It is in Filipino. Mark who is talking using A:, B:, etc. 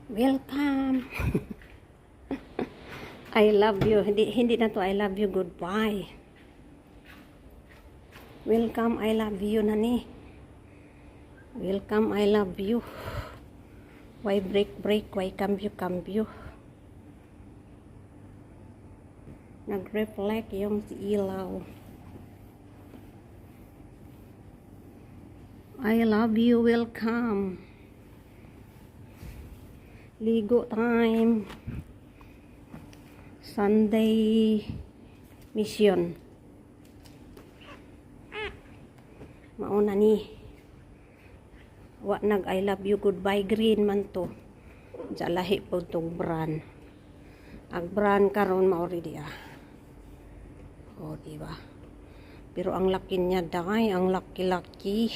A: Welcome. I love you. Hindi na to I love you goodbye. Welcome, I love you na ni. Welcome, I love you. Why break, why cambio. Nag-reflect yung ilaw. I love you, welcome. Ligo time. Sunday mission. Mauna ni. Wa nag I love you goodbye green man to. Sa lahi po tong brand. Ang brand karon maori dia. O diba? Pero ang laki niya dai, ang laki-laki.